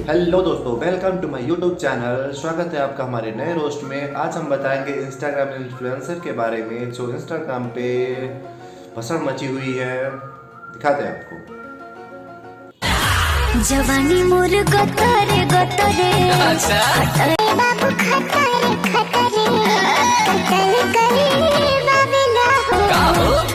Hello दोस्तों, welcome to my YouTube channel. स्वागत है आपका हमारे नए रोस्ट में। आज हम बताएंगे इंस्टाग्राम इन्फ्लुएंसर के बारे में जो इंस्टाग्राम पे भसड़ मची हुई है। दिखाते हैं आपको। जवानी मोर गतरे गतरे खतरे बाबू खतरे खतरे कतरे करे बाबेला हो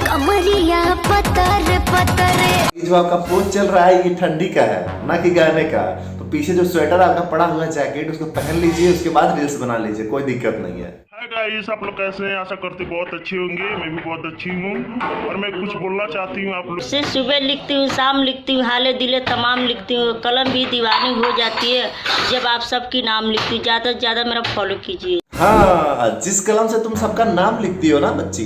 कमरिया पतर पतरे। ये जो आपका पोस्ट चल रहा है ये ठंडी का है, ना कि गाने का। तो पीछे जो स्वेटर आपका पड़ा हुआ है जैकेट, उसको पहन लीजिए, उसके बाद रील्स बना लीजिए, कोई दिक्कत नहीं है। हाय गाइस, आप लोग कैसे हैं? आशा करते बहुत अच्छे होंगे। मैं भी बहुत अच्छी हूँ और मैं कुछ बोलना चाहती हूँ आप लोग से। सुबह लिखती हूँ, शाम लिखती हूँ, हाले दिले तमाम लिखती हूँ। कलम भी दीवानी हो जाती है जब आप सबकी नाम लिखती हूँ। ज़्यादा से ज़्यादा मेरा फॉलो कीजिए। हाँ, जिस कलम से तुम सबका नाम लिखती हो ना बच्ची,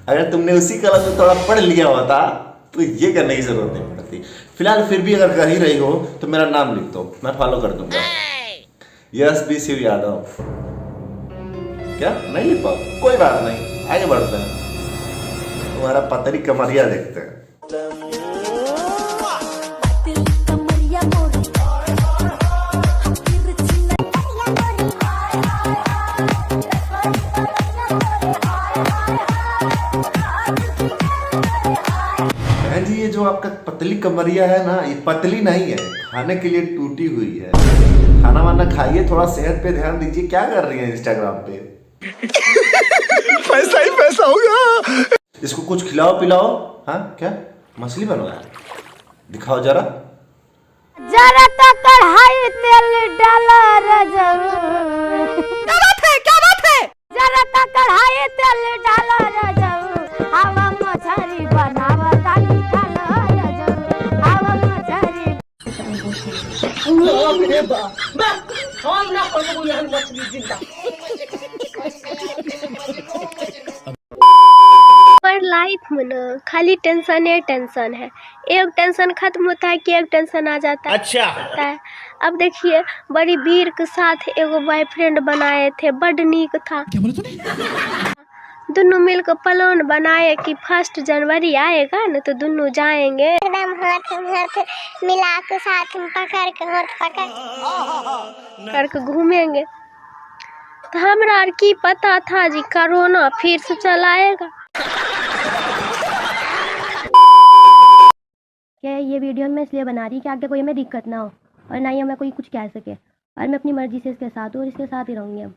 अगर तुमने उसी कलम से थोड़ा पढ़ लिया होता तो ये करने की जरूरत नहीं पड़ती। फिलहाल फिर भी अगर कर ही रही हो तो मेरा नाम लिख दो, मैं फॉलो कर दूंगा। S B Shiv Yadav. क्या नहीं लिख पाओ? कोई बात नहीं, आगे बढ़ते हैं। तुम्हारा पतरी कमरिया देखते हैं। बहन जी, ये जो आपका पतली कमरिया है ना, ये पतली नहीं है, खाने के लिए टूटी हुई है। खाना वाना खाइए, थोड़ा सेहत पे ध्यान दीजिए। क्या कर रही है इंस्टाग्राम पे? पैसा ही पैसा होगा। इसको कुछ खिलाओ पिलाओ। हाँ, क्या मछली बनवाया? दिखाओ जरा। जरा तो कढ़ाई तेल डाला रजब। क्या बात है? जरा तो कढ़ाई तेल डाला रजब। हवा मछली बनावा ताकि खाना रजब। हवा मछली पर लाइफ में ना खाली टेंशन है। एक टेंशन खत्म होता है कि एक टेंशन आ जाता है। अच्छा है। अब देखिए, बड़ी वीर के साथ एगो बॉयफ्रेंड बनाए थे, बड नीक था। क्या बोले तूने? दोनों मिलकर प्लान बनाए कि 1 जनवरी आएगा ना तो दोनों जाएंगे, एकदम हाथ मिला के साथ में पकड़ के हाथ पकड़ करके घूमेंगे। तो हमरा की पता था जी कोरोना फिर से चलाएगा। क्या ये वीडियो मैं इसलिए बना रही कि आगे कोई हमें दिक्कत ना हो और ना ही हमें कोई कुछ कह सके, और मैं अपनी मर्जी से इसके साथ हूँ और इसके साथ ही रहूंगी। अब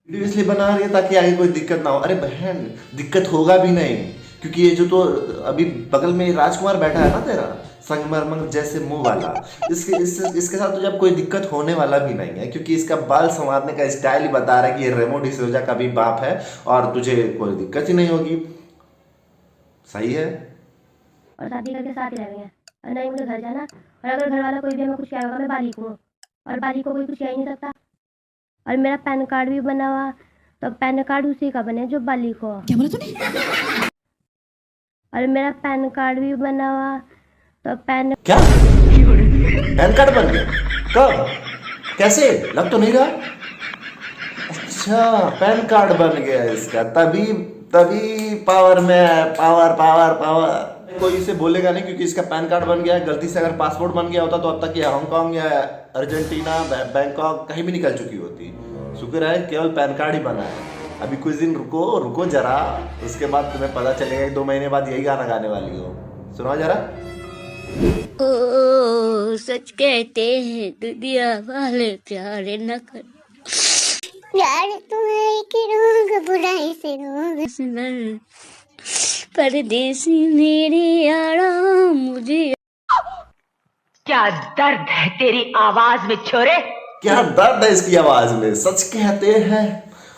वीडियो इसलिए बना रही है ताकि आगे कोई दिक्कत ना हो। अरे बहन, दिक्कत होगा भी नहीं, क्योंकि ये जो तो अभी बगल में राजकुमार बैठा है ना तेरा, संगमरमर जैसे मुंह वाला, इसके साथ तुझे अब कोई दिक्कत होने वाला भी नहीं है, क्योंकि इसका बाल संवारने का स्टाइल ही बता रहा है कि ये रेमो डिसूजा का भी बाप है और तुझे कोई दिक्कत ही नहीं होगी। सही है। और शादी करके साथ ही रहेंगे और नहीं मुझे घर जाना। और अगर घर वाला कोई भी हमें कुछ कह होगा, मैं बालिक हूँ और बालिक को कोई कुछ कह ही नहीं सकता। और मेरा पैन कार्ड भी बना हुआ, तो पैन कार्ड उसी का बने जो बालिक हो। क्या बोला तूने? और मेरा पैन कार्ड भी बना हुआ, तो क्या पैन कार्ड बन गया? कब? कैसे? लग तो नहीं रहा। अच्छा, पैन कार्ड बन गया इसका, तभी पावर में पावर। कोई इसे बोलेगा नहीं, क्योंकि इसका पैन कार्ड बन गया है। गलती से अगर पासपोर्ट बन गया होता तो अब तक ये हांगकांग या अर्जेंटीना, बैंकॉक कहीं भी निकल चुकी होती। शुक्र है केवल पैन कार्ड ही बना है। अभी कुछ दिन रुको जरा, उसके बाद तुम्हें पता चलेगा। 2 महीने बाद यही गाना गाने वाली हो। सुनाओ जरा। ओ सच कहते हैं दुनिया वाले प्यारे न कर, यार तुम्हारी की रोग बुराई से रोग परदेसी मेरे यारा मुझे। क्या दर्द है तेरी आवाज में छोरे, क्या दर्द है इसकी आवाज में, सच कहते हैं।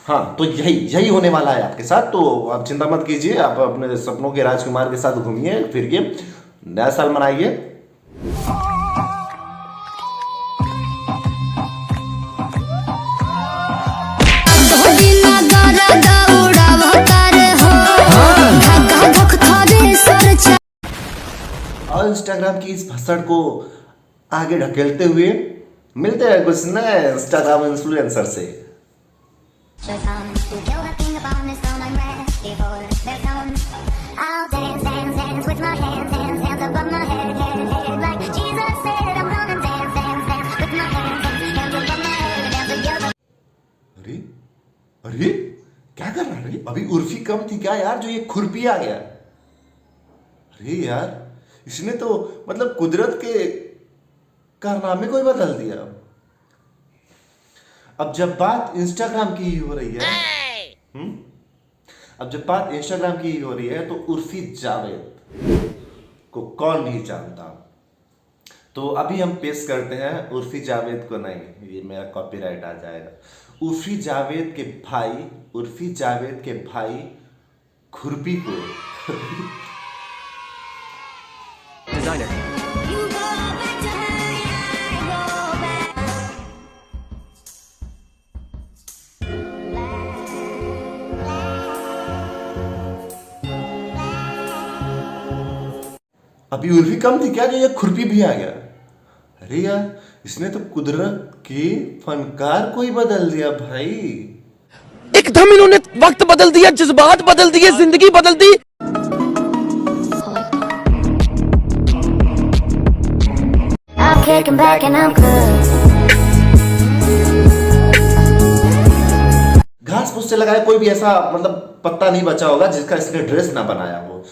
हाँ, तो यही होने वाला है आपके साथ। तो आप चिंता मत कीजिए, आप अपने सपनों के राजकुमार के साथ घूमिए फिरिए, नया साल मनाइए। और इंस्टाग्राम की इस भसड़ को आगे ढकेलते हुए मिलते हैं कुछ नए इंस्टाग्राम इन्फ्लुएंसर से। I'll dance with my hands above my head, like Jesus said I'm gonna dance. अरे अभी उर्फी कम थी क्या यार, जो ये खुरपी आ गया। अरे यार इसने तो मतलब कुदरत के कारनामे को ही बदल दिया। अब जब बात इंस्टाग्राम की ही हो रही है, अब जब बात इंस्टाग्राम की ही हो रही है तो उर्फी जावेद को कौन नहीं जानता। तो अभी हम पेश करते हैं उर्फी जावेद को, नहीं ये मेरा कॉपीराइट आ जाएगा, उर्फी जावेद के भाई खुरपी को। अभी उर्फी कम थी क्या, जो ये खुरपी भी आ गया। अरे यार इसने तो कुदरत के फनकार को ही बदल दिया भाई। एकदम इन्होंने वक्त बदल दिया, जज्बात बदल दिए, जिंदगी बदल दी। घास फूस से लगाया कोई भी ऐसा मतलब पत्ता नहीं बचा होगा जिसका इसने ड्रेस ना बनाया हो।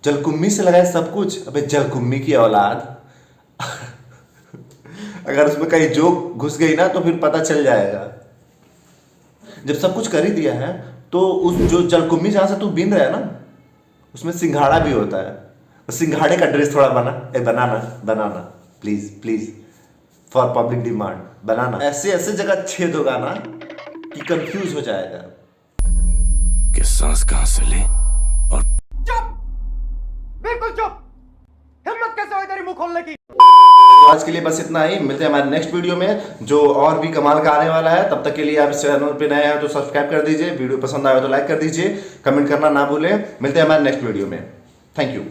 जलकुम्मी से लगाया सब कुछ। अबे जलकुम्मी की औलाद अगर उसमें कहीं जोक घुस गई ना तो फिर पता चल जाएगा। जब सब कुछ कर ही दिया है तो उस जो जलकुम्मी जहां से तू बीन रहा है ना, उसमें सिंघाड़ा भी होता है। उस सिंघाड़े का ड्रेस थोड़ा बनाना please please, for public demand बनाना। ऐसे ऐसे जगह छेद होगा ना कि कंफ्यूज हो जाएगा कि सांस कहां से ले। और बिल्कुल चुप, हिम्मत कैसे हुई तेरी मुंह खोलने की। तो आज के लिए बस इतना ही, मिलते हैं हमारे नेक्स्ट वीडियो में जो और भी कमाल का आने वाला है। तब तक के लिए आप इस चैनल पे नए हैं तो सब्सक्राइब कर दीजिए, वीडियो पसंद आया तो लाइक कर दीजिए, कमेंट करना ना भूलें। मिलते हैं हमारे नेक्स्ट वीडियो में। Thank you.